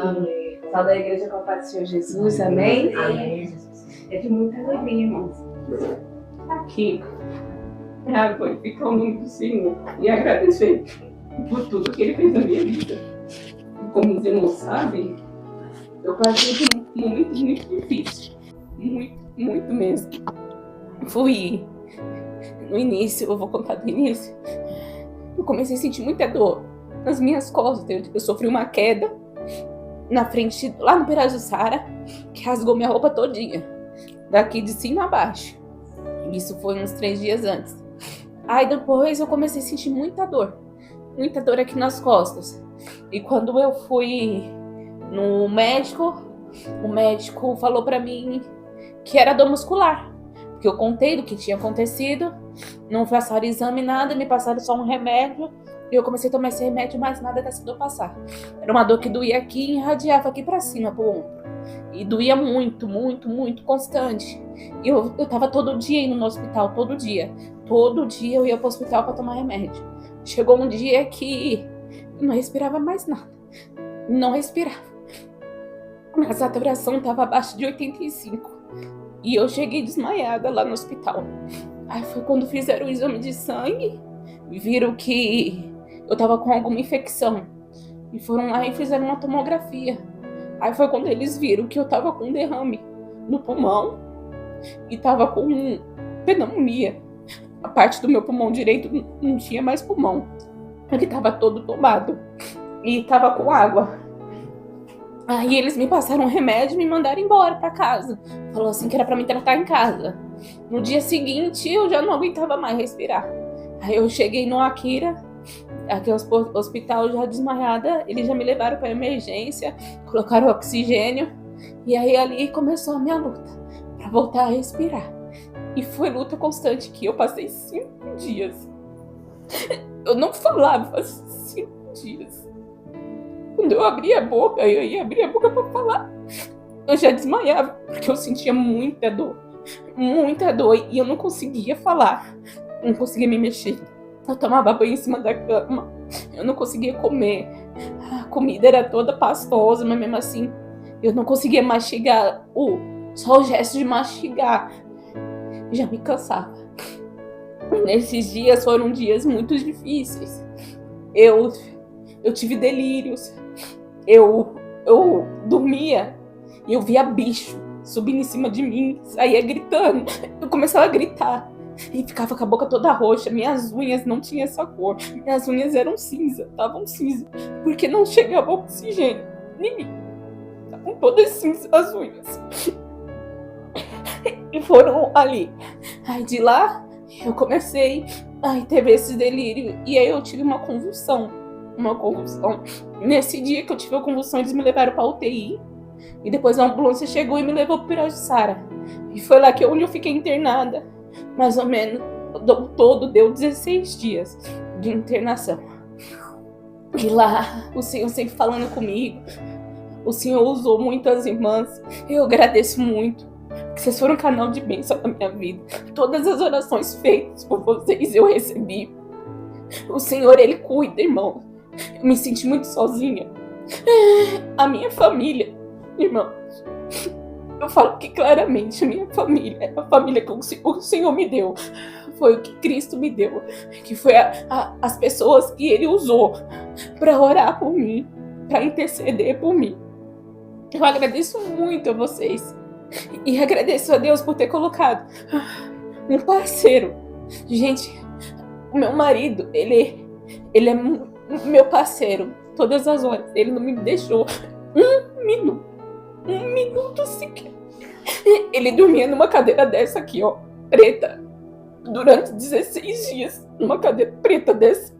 Amém. Só da igreja com a paz do Senhor Jesus, amém? Amém, Jesus. É de muita alegria, irmãos. Aqui, para glorificar o nome do Senhor e agradecer por tudo que Ele fez na minha vida. Como os irmãos sabem, eu passei por um momento muito difícil. Muito mesmo. Fui no início, eu vou contar do início. Eu comecei a sentir muita dor nas minhas costas. Eu sofri uma queda na frente, lá no Pirajussara, que rasgou minha roupa todinha, daqui de cima a baixo. Isso foi uns 3 dias antes. Aí depois eu comecei a sentir muita dor aqui nas costas. E quando eu fui no médico, o médico falou pra mim que era dor muscular, porque eu contei do que tinha acontecido, não passaram exame nada, me passaram só um remédio. E eu comecei a tomar esse remédio, mas nada dessa dor passar. Era uma dor que doía aqui e irradiava aqui pra cima, pro ombro. E doía muito, constante. E eu tava todo dia indo no hospital, todo dia. Todo dia eu ia pro hospital pra tomar remédio. Chegou um dia que eu não respirava mais nada. Não respirava. Minha saturação tava abaixo de 85. E eu cheguei desmaiada lá no hospital. Aí foi quando fizeram o exame de sangue. Viram que eu tava com alguma infecção. E foram lá e fizeram uma tomografia. Aí foi quando eles viram que eu tava com derrame no pulmão. E tava com pneumonia. A parte do meu pulmão direito não tinha mais pulmão. Ele tava todo tomado. E tava com água. Aí eles me passaram um remédio e me mandaram embora pra casa. Falou assim que era pra me tratar em casa. No dia seguinte eu já não aguentava mais respirar. Aí eu cheguei no Akira, aqui no hospital já desmaiada, eles já me levaram para emergência, colocaram oxigênio, e aí ali começou a minha luta para voltar a respirar. E foi luta constante que eu passei 5 dias. Eu não falava 5 dias. Quando eu abria a boca, eu ia abrir a boca para falar, eu já desmaiava, porque eu sentia muita dor, e eu não conseguia falar. Não conseguia me mexer. Eu tomava banho em cima da cama. Eu não conseguia comer. A comida era toda pastosa, mas mesmo assim eu não conseguia mastigar. Só o gesto de mastigar já me cansava. Nesses dias foram dias muito difíceis. Eu tive delírios. Eu dormia e eu via bicho subindo em cima de mim, saía gritando. Eu começava a gritar. E ficava com a boca toda roxa. Minhas unhas não tinham essa cor. Minhas unhas eram cinza. Estavam cinza. Porque não chegava oxigênio em mim. Estavam todas cinzas as unhas. E foram ali. Aí de lá eu comecei. Aí teve esse delírio. E aí eu tive uma convulsão. Nesse dia que eu tive a convulsão, eles me levaram pra UTI. E depois a ambulância chegou e me levou pro Pirajussara. E foi lá onde eu fiquei internada. Mais ou menos, todo deu 16 dias de internação. E lá, o Senhor sempre falando comigo. O Senhor usou muitas irmãs. Eu agradeço muito, que vocês foram um canal de bênção na minha vida. Todas as orações feitas por vocês eu recebi. O Senhor, Ele cuida, irmão. Eu me senti muito sozinha. A minha família, irmão. Eu falo que claramente a minha família é a família que o Senhor me deu. Foi o que Cristo me deu. Que foi as pessoas que Ele usou para orar por mim, para interceder por mim. Eu agradeço muito a vocês. E agradeço a Deus por ter colocado um parceiro. Gente, o meu marido, ele é meu parceiro. Todas as horas. Ele não me deixou um minuto sequer. Ele dormia numa cadeira dessa aqui, ó, preta, durante 16 dias, numa cadeira preta dessa.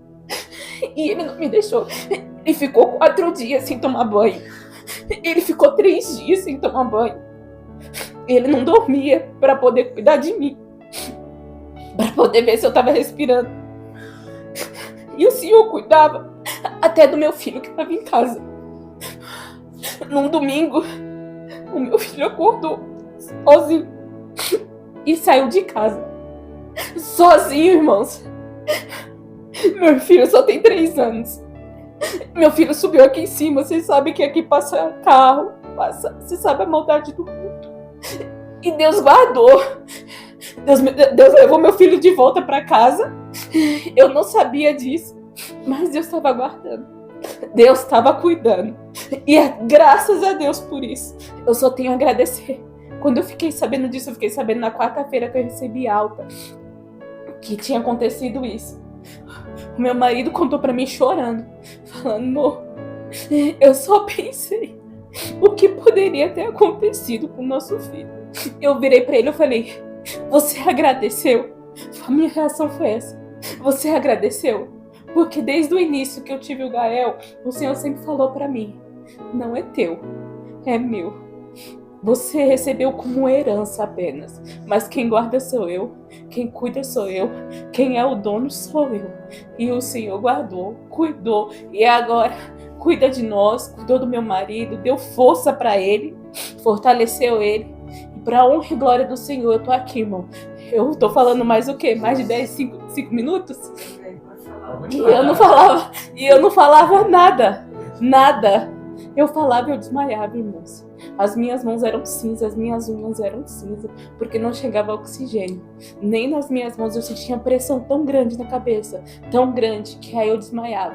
E ele não me deixou. Ele ficou 4 dias sem tomar banho. Ele ficou 3 dias sem tomar banho. Ele não dormia para poder cuidar de mim, para poder ver se eu tava respirando. E o Senhor cuidava até do meu filho que estava em casa. Num domingo, o meu filho acordou sozinho e saiu de casa. Sozinho, irmãos. Meu filho só tem 3 anos. Meu filho subiu aqui em cima, vocês sabem que aqui passa carro, você sabe a maldade do mundo. E Deus guardou. Deus levou meu filho de volta para casa. Eu não sabia disso, mas Deus estava guardando. Deus estava cuidando. E graças a Deus por isso. Eu só tenho a agradecer. Quando eu fiquei sabendo disso, eu fiquei sabendo na quarta-feira que eu recebi alta, que tinha acontecido isso. O meu marido contou pra mim chorando, falando, amor, eu só pensei o que poderia ter acontecido com o nosso filho. Eu virei pra ele e falei, você agradeceu? A minha reação foi essa. Você agradeceu? Porque desde o início que eu tive o Gael, o Senhor sempre falou pra mim, não é teu, é meu. Você recebeu como herança apenas, mas quem guarda sou eu, quem cuida sou eu, quem é o dono sou eu. E o Senhor guardou, cuidou, e agora cuida de nós, cuidou do meu marido, deu força para ele, fortaleceu ele. E para honra e glória do Senhor, eu tô aqui, irmão. Eu tô falando mais o quê? Mais de 10, 5 minutos? E eu não falava nada. Eu falava e eu desmaiava, irmãos. As minhas mãos eram cinza, as minhas unhas eram cinza, porque não chegava oxigênio. Nem nas minhas mãos eu sentia pressão tão grande na cabeça, tão grande, que aí eu desmaiava.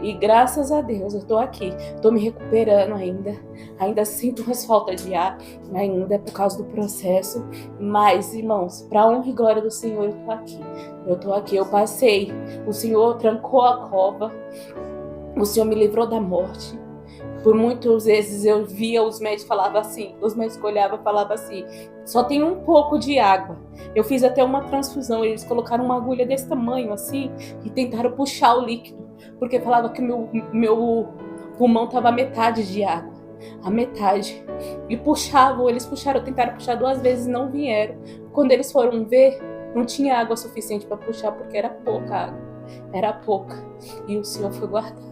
E graças a Deus eu tô aqui, tô me recuperando ainda sinto umas faltas de ar, ainda por causa do processo. Mas, irmãos, pra honra e glória do Senhor, eu tô aqui, eu passei. O Senhor trancou a cova, o Senhor me livrou da morte. Por muitas vezes eu via os médicos falavam assim, os médicos olhavam e falavam assim, só tem um pouco de água. Eu fiz até uma transfusão, eles colocaram uma agulha desse tamanho assim e tentaram puxar o líquido, porque falava que meu pulmão estava a metade de água, a metade. E eles puxaram, tentaram puxar 2 vezes, não vieram. Quando eles foram ver, não tinha água suficiente para puxar, porque era pouca água, era pouca. E o Senhor foi guardando.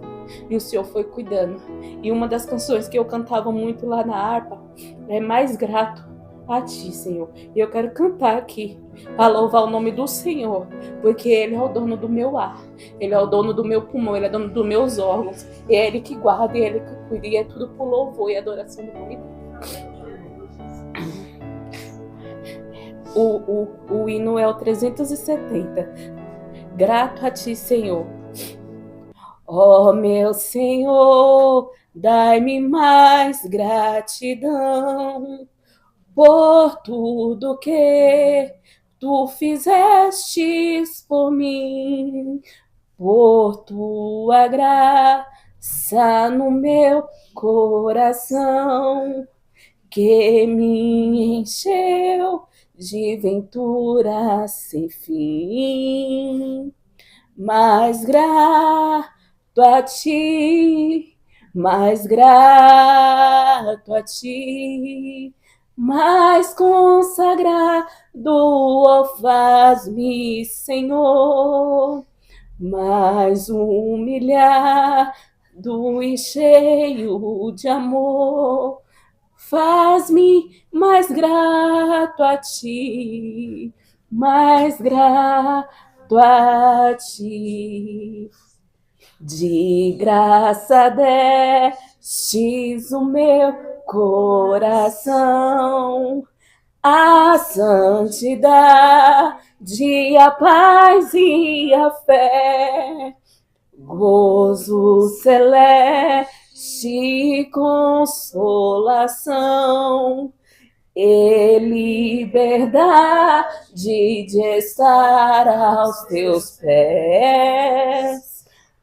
E o Senhor foi cuidando. E uma das canções que eu cantava muito lá na harpa é Mais Grato a Ti, Senhor. E eu quero cantar aqui para louvar o nome do Senhor, porque Ele é o dono do meu ar, Ele é o dono do meu pulmão, Ele é o dono dos meus órgãos. E é Ele que guarda, e é Ele que cuida, e é tudo por louvor e adoração do nome dele. O hino é o 370. Grato a Ti, Senhor. Ó meu Senhor, dai-me mais gratidão por tudo que Tu fizestes por mim, por Tua graça no meu coração, que me encheu de venturas sem fim. Mais grato a Ti, mais grato a Ti, mais consagrado, ó, faz-me, Senhor, mais humilhado e cheio de amor, faz-me mais grato a Ti, mais grato a Ti. De graça destes o meu coração, a santidade, a paz e a fé, gozo celeste, consolação e liberdade de estar aos Teus pés.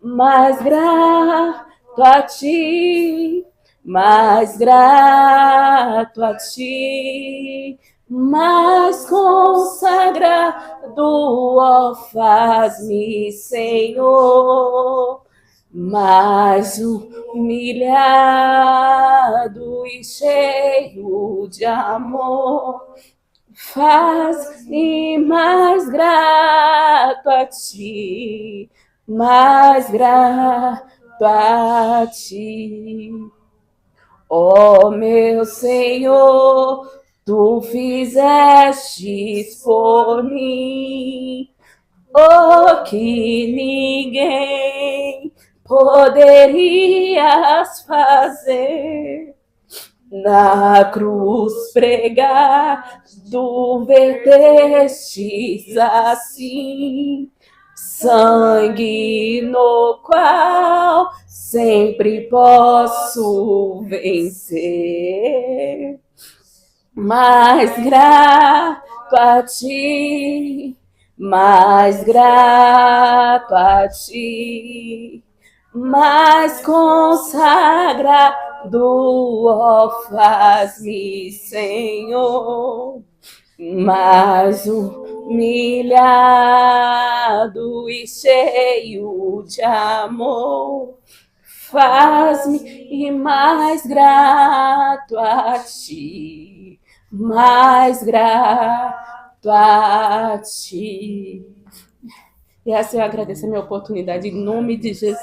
Mais grato a Ti, mais grato a Ti, mais consagrado, ó, faz-me, Senhor, mais humilhado e cheio de amor, faz-me mais grato a Ti, mais grato a Ti. Ó meu Senhor, Tu fizestes por mim o que ninguém poderias fazer. Na cruz pregado vertestes assim, sangue no qual sempre posso vencer. Mais grato a ti, mais grato a ti, mais consagrado, ó, faz-me, Senhor, mais humilhado e cheio de amor, faz-me e mais grato a ti, mais grato a ti. E assim eu agradeço a minha oportunidade em nome de Jesus.